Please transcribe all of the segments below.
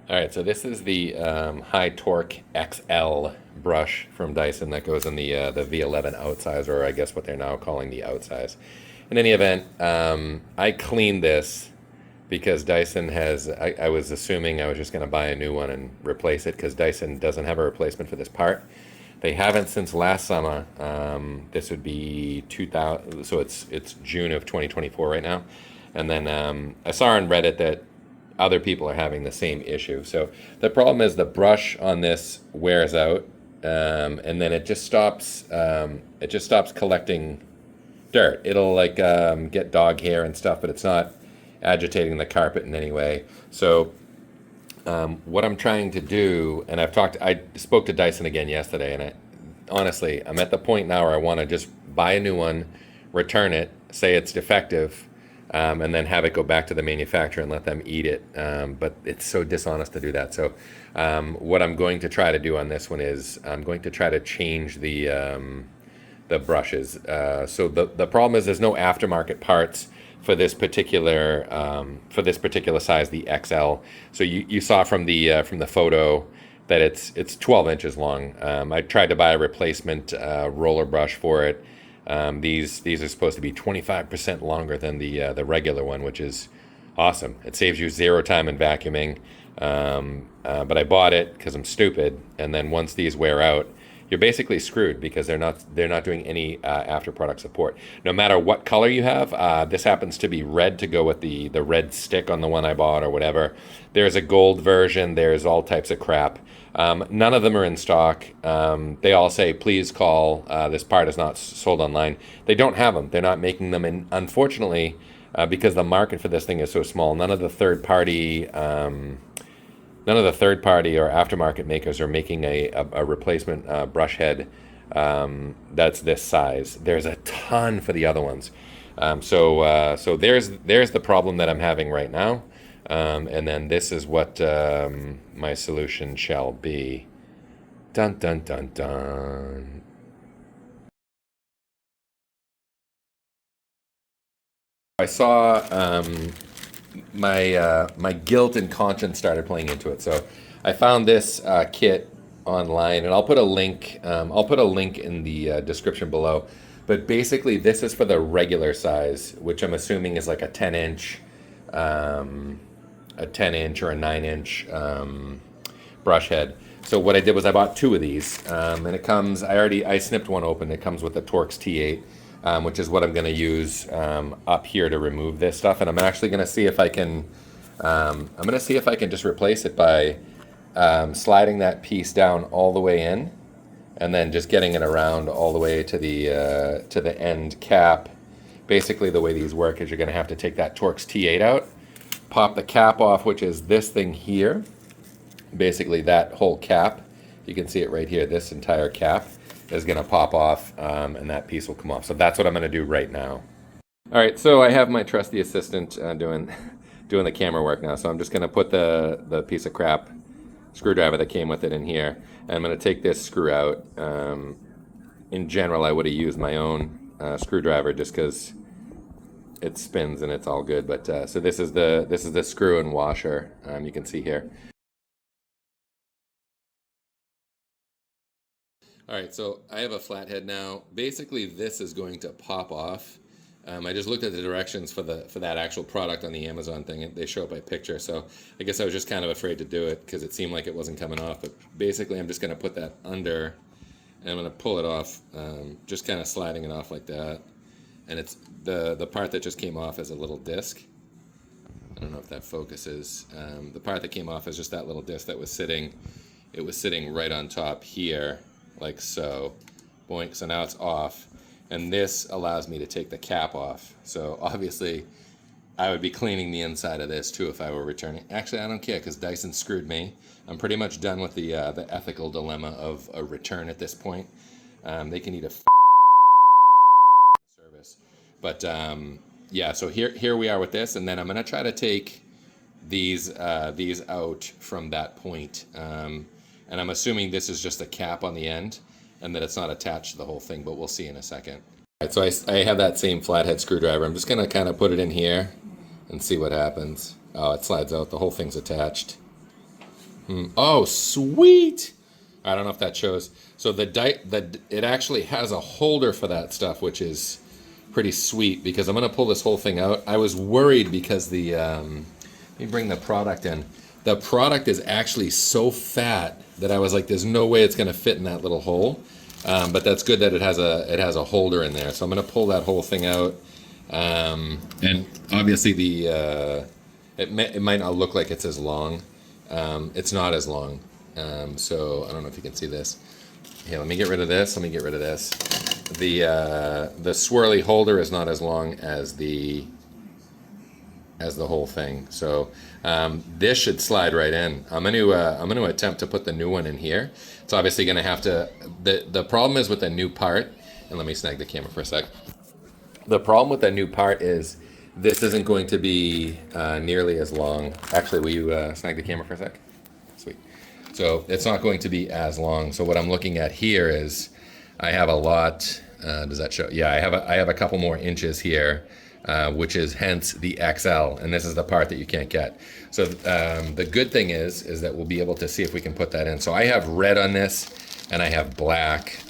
All right, so this is the high torque XL brush from Dyson that goes in the V11 Outsize, or I guess what they're now calling the Outsize. In any event, I cleaned this because Dyson has, I was assuming I was just going to buy a new one and replace it because Dyson doesn't have a replacement for this part. They haven't since last summer. This would be 2000, so it's June of 2024 right now. And then I saw on Reddit that other people are having the same issue. So the problem is the brush on this wears out, and then it just stops. It just stops collecting dirt. It'll like get dog hair and stuff, but it's not agitating the carpet in any way. So what I'm trying to do, and I spoke to Dyson again yesterday, and honestly, I'm at the point now where I want to just buy a new one, return it, say it's defective, and then have it go back to the manufacturer and let them eat it. But it's so dishonest to do that. So what I'm going to try to do on this one is I'm going to try to change the brushes. So the problem is there's no aftermarket parts for this particular size, the XL. So you saw from the photo that it's 12 inches long. I tried to buy a replacement roller brush for it. These are supposed to be 25% longer than the regular one, which is awesome. It saves you 0 time in vacuuming. But I bought it because I'm stupid, and then once these wear out, you're basically screwed because they're not doing any after product support. No matter what color you have, this happens to be red to go with the red stick on the one I bought or whatever. There's a gold version. There's all types of crap. None of them are in stock. They all say, please call. This part is not sold online. They don't have them. They're not making them. And unfortunately, because the market for this thing is so small, none of the third party or aftermarket makers are making a replacement brush head that's this size. There's a ton for the other ones. So there's the problem that I'm having right now. And then this is what my solution shall be. Dun dun dun dun. I saw my guilt and conscience started playing into it. So I found this kit online, and I'll put a link. I'll put a link in the description below. But basically, this is for the regular size, which I'm assuming is like a 10-inch. A 10-inch or a 9-inch brush head. So what I did was I bought 2 of these, and it comes. I snipped one open. It comes with the Torx T8, which is what I'm going to use up here to remove this stuff. And I'm actually going to see if I can. I'm going to see if I can just replace it by sliding that piece down all the way in, and then just getting it around all the way to the end cap. Basically, the way these work is you're going to have to take that Torx T8 out, pop the cap off, which is this thing here. Basically, that whole cap, you can see it right here. This entire cap is going to pop off, and that piece will come off. So that's what I'm going to do right now. All right, so I have my trusty assistant doing the camera work now. So I'm just going to put the piece of crap screwdriver that came with it in here, and I'm going to take this screw out. In general, I would have used my own screwdriver just because it spins and it's all good. But so this is the screw and washer. You can see here. All right, so I have a flathead now. Basically, this is going to pop off. I just looked at the directions for that actual product on the Amazon thing. They show up by picture, so I guess I was just kind of afraid to do it because it seemed like it wasn't coming off. But basically, I'm just going to put that under, and I'm going to pull it off, just kind of sliding it off like that. And it's the part that just came off is a little disc. I don't know if that focuses. The part that came off is just that little disc that was sitting. It was sitting right on top here, like so. Boink. So now it's off, and this allows me to take the cap off. So obviously, I would be cleaning the inside of this too if I were returning. Actually, I don't care because Dyson screwed me. I'm pretty much done with the ethical dilemma of a return at this point. They can eat a service. But yeah, so here we are with this, and then I'm going to try to take these out from that point. And I'm assuming this is just a cap on the end and that it's not attached to the whole thing, but we'll see in a second. All right, so I have that same flathead screwdriver. I'm just going to kind of put it in here and see what happens. Oh, it slides out. The whole thing's attached. Oh, sweet! I don't know if that shows. So it actually has a holder for that stuff, which is pretty sweet because I'm gonna pull this whole thing out. I was worried because let me bring the product in. The product is actually so fat that I was like, there's no way it's gonna fit in that little hole. But that's good that it has a holder in there. So I'm gonna pull that whole thing out. And obviously it might not look like it's as long. It's not as long. So I don't know if you can see this. Here, let me get rid of this. Let me get rid of this. The swirly holder is not as long as the whole thing. So this should slide right in. I'm gonna attempt to put the new one in here. It's obviously gonna have to. The problem is with the new part. And let me snag the camera for a sec. The problem with the new part is this isn't going to be nearly as long. Actually, will you snag the camera for a sec? Sweet. So it's not going to be as long. So what I'm looking at here is I have a lot. Does that show? Yeah, I have a couple more inches here, which is hence the XL, and this is the part that you can't get. So the good thing is that we'll be able to see if we can put that in. So I have red on this, and I have black.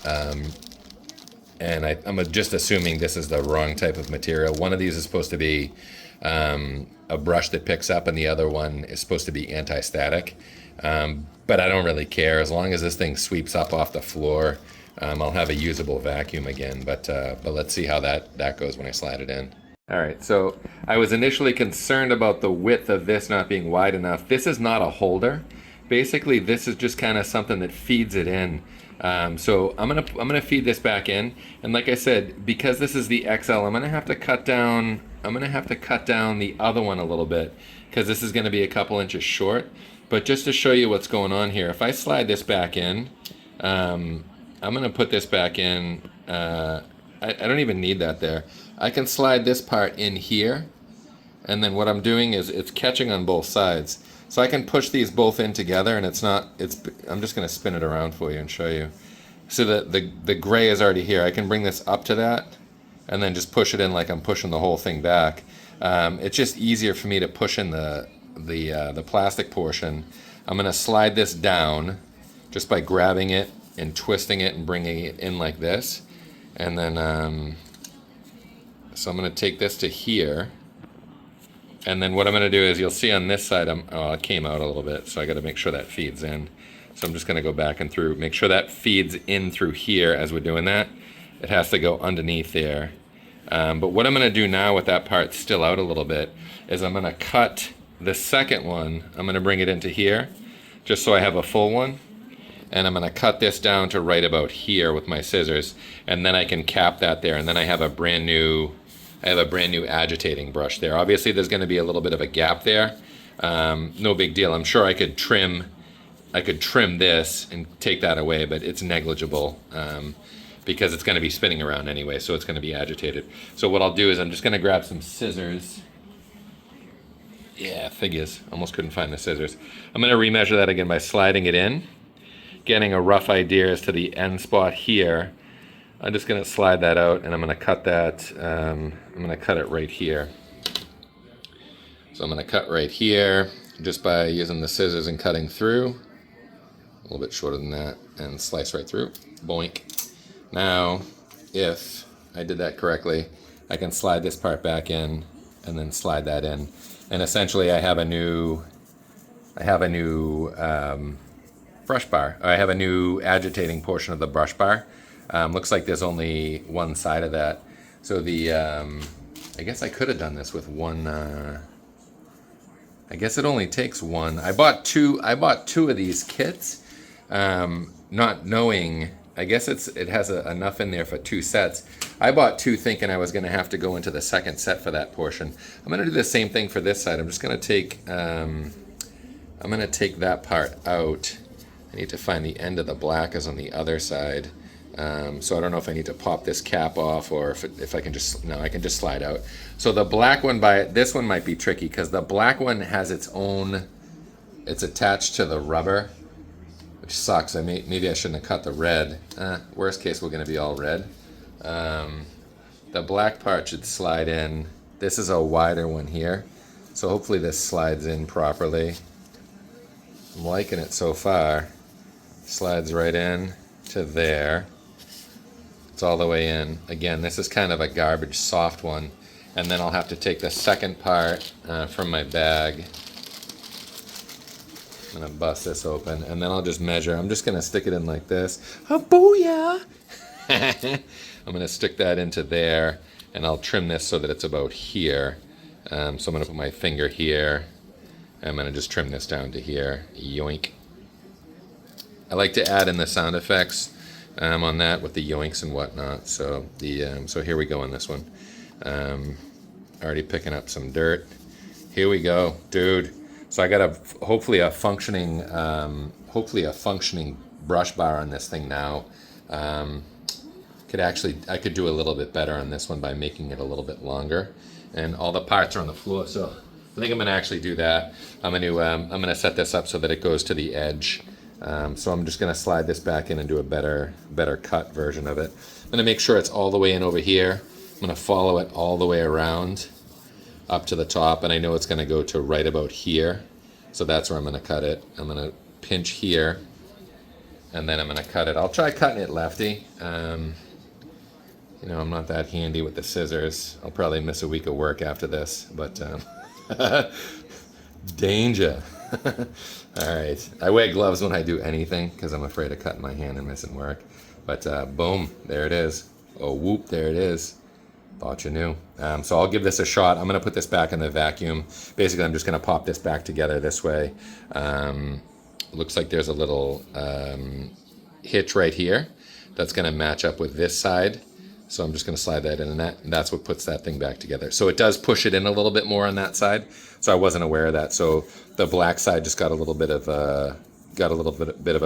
And I'm just assuming this is the wrong type of material. One of these is supposed to be a brush that picks up, and the other one is supposed to be anti-static. But I don't really care. As long as this thing sweeps up off the floor, I'll have a usable vacuum again. But let's see how that goes when I slide it in. All right, so I was initially concerned about the width of this not being wide enough. This is not a holder. Basically, this is just kind of something that feeds it in. So I'm gonna feed this back in, and like I said, because this is the XL, I'm gonna have to cut down the other one a little bit because this is gonna be a couple inches short. But just to show you what's going on here, if I slide this back in, I'm gonna put this back in. I don't even need that there. I can slide this part in here, and then what I'm doing is it's catching on both sides. So I can push these both in together, and I'm just gonna spin it around for you and show you. So that the gray is already here. I can bring this up to that, and then just push it in like I'm pushing the whole thing back. It's just easier for me to push in the plastic portion. I'm gonna slide this down just by grabbing it and twisting it and bringing it in like this. And then, so I'm gonna take this to here. And then what I'm gonna do is, you'll see on this side, it came out a little bit, so I gotta make sure that feeds in. So I'm just gonna go back and through, make sure that feeds in through here as we're doing that. It has to go underneath there. But what I'm gonna do now with that part still out a little bit is I'm gonna cut the second one. I'm gonna bring it into here, just so I have a full one. And I'm gonna cut this down to right about here with my scissors, and then I can cap that there, and then I have a brand new agitating brush there. Obviously there's gonna be a little bit of a gap there. No big deal. I'm sure I could trim this and take that away, but it's negligible because it's gonna be spinning around anyway, so it's gonna be agitated. So what I'll do is I'm just gonna grab some scissors. Yeah, figures, almost couldn't find the scissors. I'm gonna remeasure that again by sliding it in, getting a rough idea as to the end spot here. I'm just gonna slide that out, and I'm gonna cut that, I'm gonna cut it right here. So I'm gonna cut right here just by using the scissors and cutting through. A little bit shorter than that, and slice right through, boink. Now, if I did that correctly, I can slide this part back in and then slide that in. And essentially I have a new brush bar. I have a new agitating portion of the brush bar. Looks like there's only one side of that. So I guess I could have done this with one. I guess it only takes one. I bought two of these kits, not knowing. I guess it has enough in there for 2 sets. I bought 2 thinking I was going to have to go into the second set for that portion. I'm going to do the same thing for this side. I'm just going to take that part out. I need to find the end of the black is on the other side. So I don't know if I need to pop this cap off, or if I can just, no, I can just slide out. So the black one, this one might be tricky because the black one has its own, it's attached to the rubber, which sucks. Maybe I shouldn't have cut the red. Worst case, we're going to be all red. The black part should slide in. This is a wider one here, so hopefully this slides in properly. I'm liking it so far. Slides right in to there. It's all the way in. Again, this is kind of a garbage soft one. And then I'll have to take the second part from my bag. I'm gonna bust this open, and then I'll just measure. I'm just gonna stick it in like this. Oh, booyah! I'm gonna stick that into there, and I'll trim this so that it's about here. So I'm gonna put my finger here. I'm gonna just trim this down to here. Yoink. I like to add in the sound effects on that with the yoinks and whatnot. So so here we go on this one. Already picking up some dirt. Here we go, dude. So I got hopefully a functioning brush bar on this thing now. I could do a little bit better on this one by making it a little bit longer. And all the parts are on the floor, so I think I'm gonna actually do that. I'm gonna set this up so that it goes to the edge. So I'm just gonna slide this back in and do a better cut version of it. I'm gonna make sure it's all the way in over here. I'm gonna follow it all the way around up to the top, and I know it's gonna go to right about here. So that's where I'm gonna cut it. I'm gonna pinch here, and then I'm gonna cut it. I'll try cutting it lefty. You know, I'm not that handy with the scissors. I'll probably miss a week of work after this, but danger. All right, I wear gloves when I do anything because I'm afraid of cutting my hand and missing work. But boom, there it is. Oh, whoop, there it is. Thought you knew. So I'll give this a shot. I'm gonna put this back in the vacuum. Basically, I'm just gonna pop this back together this way. Looks like there's a little hitch right here that's gonna match up with this side. So I'm just gonna slide that in, and that's what puts that thing back together. So it does push it in a little bit more on that side. So I wasn't aware of that. So the black side just got a little bit of a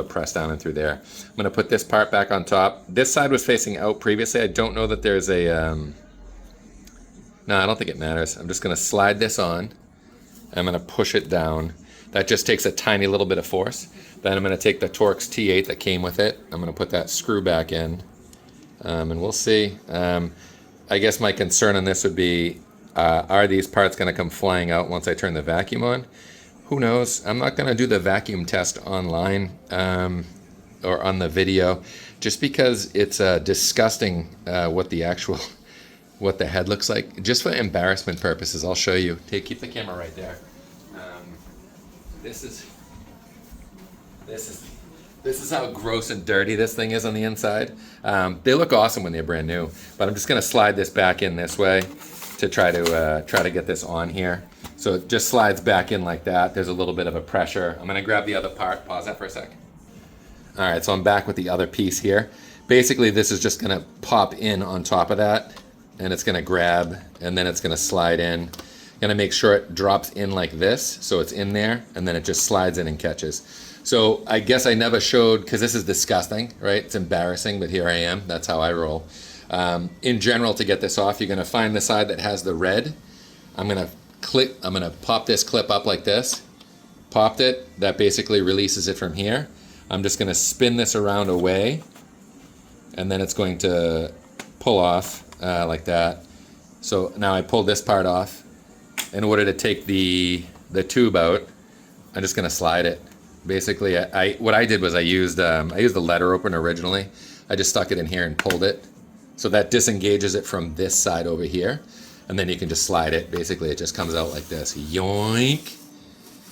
press down and through there. I'm gonna put this part back on top. This side was facing out previously. I don't know that there's a, no, I don't think it matters. I'm just gonna slide this on. I'm gonna push it down. That just takes a tiny little bit of force. Then I'm gonna take the Torx T8 that came with it. I'm gonna put that screw back in. And we'll see. I guess my concern on this would be, are these parts going to come flying out once I turn the vacuum on? Who knows? I'm not going to do the vacuum test online or on the video, just because it's disgusting what the head looks like. Just for embarrassment purposes, I'll show you. Keep the camera right there. This is how gross and dirty this thing is on the inside. They look awesome when they're brand new, but I'm just gonna slide this back in this way to try to get this on here. So it just slides back in like that. There's a little bit of a pressure. I'm gonna grab the other part. Pause that for a sec. All right, so I'm back with the other piece here. Basically, this is just gonna pop in on top of that, and it's gonna grab, and then it's gonna slide in. Gonna make sure it drops in like this, so it's in there, and then it just slides in and catches. So I guess I never showed, because this is disgusting, right? It's embarrassing, but here I am. That's how I roll. In general, to get this off, you're gonna find the side that has the red. I'm gonna pop this clip up like this. Popped it, that basically releases it from here. I'm just gonna spin this around away, and then it's going to pull off like that. So now I pulled this part off. In order to take the tube out, I'm just gonna slide it. Basically, what I did was I used the letter opener originally. I just stuck it in here and pulled it. So that disengages it from this side over here. And then you can just slide it. Basically, it just comes out like this. Yoink!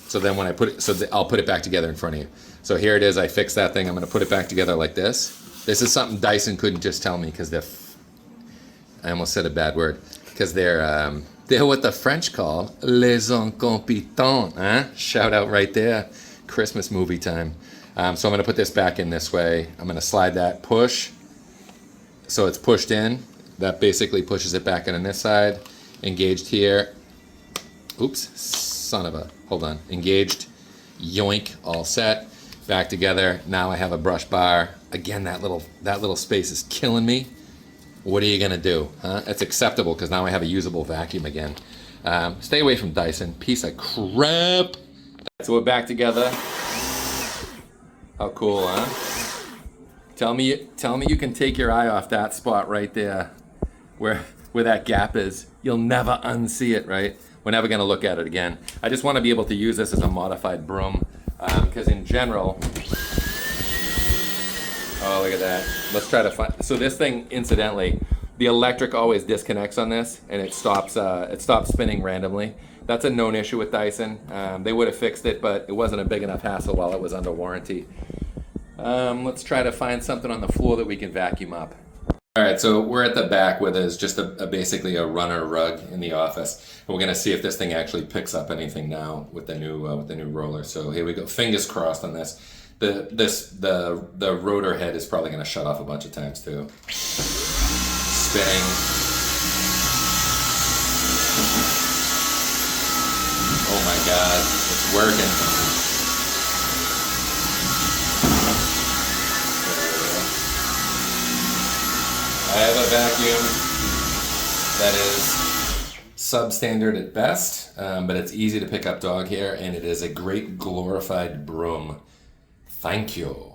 So then when I put it, I'll put it back together in front of you. So here it is, I fixed that thing. I'm gonna put it back together like this. This is something Dyson couldn't just tell me, because I almost said a bad word. Because they're what the French call les incompetents, huh? Shout out right there. Christmas movie time. So I'm going to put this back in this way. I'm going to slide that, push. So it's pushed in. That basically pushes it back in on this side. Engaged here. Oops, son of a, hold on. Engaged, yoink, all set. Back together. Now I have a brush bar. Again, that little space is killing me. What are you going to do? Huh? It's acceptable because now I have a usable vacuum again. Stay away from Dyson. Piece of crap. So we're back together. How cool, huh? Tell me you can take your eye off that spot right there, where that gap is. You'll never unsee it, right? We're never gonna look at it again. I just want to be able to use this as a modified broom Because in general, oh, look at that. Let's try to find, so this thing, incidentally, the electric always disconnects on this, and it stops spinning randomly. That's a known issue with Dyson. They would have fixed it, but it wasn't a big enough hassle while it was under warranty. Let's try to find something on the floor that we can vacuum up. All right, so we're at the back where there's just basically a runner rug in the office. And we're gonna see if this thing actually picks up anything now with the new roller. So here we go. Fingers crossed on this. The rotor head is probably gonna shut off a bunch of times too. Spinning. Oh my God, it's working. I have a vacuum that is substandard at best, but it's easy to pick up dog hair, and it is a great glorified broom. Thank you.